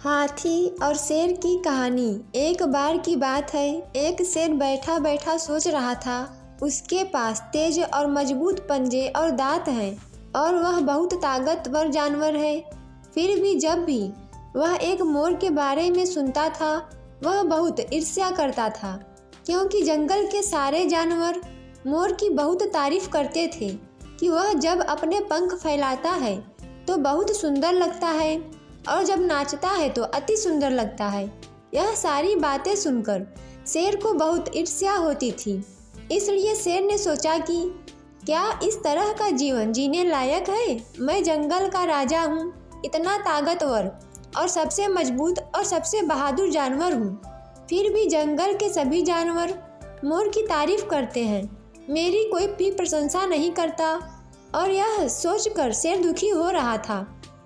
हाथी और शेर की कहानी। एक बार की बात है, एक शेर बैठा बैठा सोच रहा था। उसके पास तेज और मजबूत पंजे और दांत हैं और वह बहुत ताकतवर जानवर है। फिर भी जब भी वह एक मोर के बारे में सुनता था, वह बहुत ईर्ष्या करता था, क्योंकि जंगल के सारे जानवर मोर की बहुत तारीफ करते थे कि वह जब अपने पंख फैलाता है तो बहुत सुंदर लगता है और जब नाचता है तो अति सुंदर लगता है। यह सारी बातें सुनकर शेर को बहुत ईर्ष्या होती थी। इसलिए शेर ने सोचा कि क्या इस तरह का जीवन जीने लायक है? मैं जंगल का राजा हूँ, इतना ताकतवर और सबसे मजबूत और सबसे बहादुर जानवर हूँ। फिर भी जंगल के सभी जानवर मोर की तारीफ करते हैं, मेरी कोई भी प्रशंसा नहीं करता। और यह सोचकर शेर दुखी हो रहा था।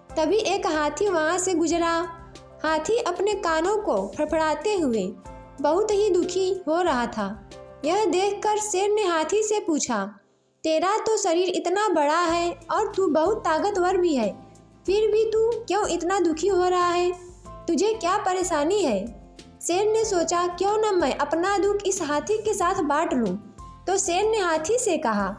तभी एक हाथी वहाँ से गुजरा। हाथी अपने कानों को फड़फड़ाते हुए बहुत ही दुखी हो रहा था। यह देखकर शेर ने हाथी से पूछा, तेरा तो शरीर इतना बड़ा है और तू बहुत ताकतवर भी है, फिर भी तू क्यों इतना दुखी हो रहा है? तुझे क्या परेशानी है? शेर ने सोचा, क्यों न मैं अपना दुख इस हाथी के साथ बांट लूं। तो शेर ने हाथी से कहा,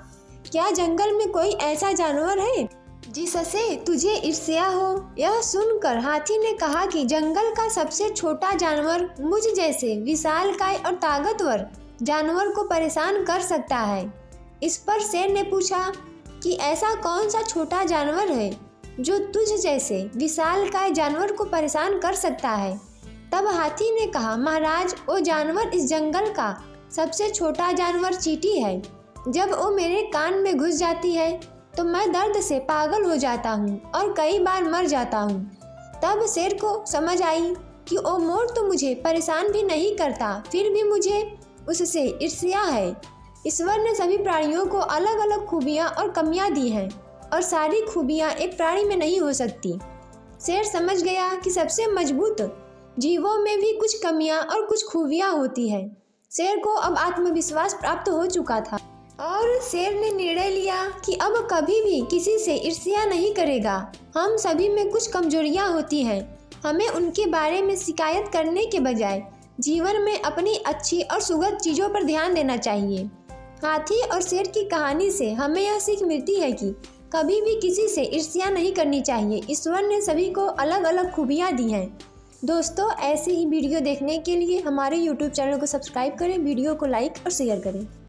क्या जंगल में कोई ऐसा जानवर है जिससे तुझे ईर्ष्या हो? यह सुनकर हाथी ने कहा कि जंगल का सबसे छोटा जानवर मुझ जैसे विशालकाय और ताकतवर जानवर को परेशान कर सकता है। इस पर शेर ने पूछा कि ऐसा कौन सा छोटा जानवर है जो तुझ जैसे विशालकाय जानवर को परेशान कर सकता है? तब हाथी ने कहा, महाराज, वो जानवर इस जंगल का सबसे छोटा जानवर चींटी है। जब वो मेरे कान में घुस जाती है तो मैं दर्द से पागल हो जाता हूँ और कई बार मर जाता हूँ। तब शेर को समझ आई कि वो मोर तो मुझे परेशान भी नहीं करता, फिर भी मुझे उससे ईर्ष्या है। ईश्वर ने सभी प्राणियों को अलग अलग खूबियाँ और कमियाँ दी हैं और सारी खूबियाँ एक प्राणी में नहीं हो सकती। शेर समझ गया कि सबसे मजबूत जीवों में भी कुछ कमियाँ और कुछ खूबियाँ होती हैं। शेर को अब आत्मविश्वास प्राप्त हो चुका था और शेर ने निर्णय लिया कि अब कभी भी किसी से ईर्ष्या नहीं करेगा। हम सभी में कुछ कमजोरियां होती हैं, हमें उनके बारे में शिकायत करने के बजाय जीवन में अपनी अच्छी और सुखद चीज़ों पर ध्यान देना चाहिए। हाथी और शेर की कहानी से हमें यह सीख मिलती है कि कभी भी किसी से ईर्ष्या नहीं करनी चाहिए। ईश्वर ने सभी को अलग अलग खूबियाँ दी हैं। दोस्तों, ऐसे ही वीडियो देखने के लिए हमारे YouTube चैनल को सब्सक्राइब करें, वीडियो को लाइक और शेयर करें।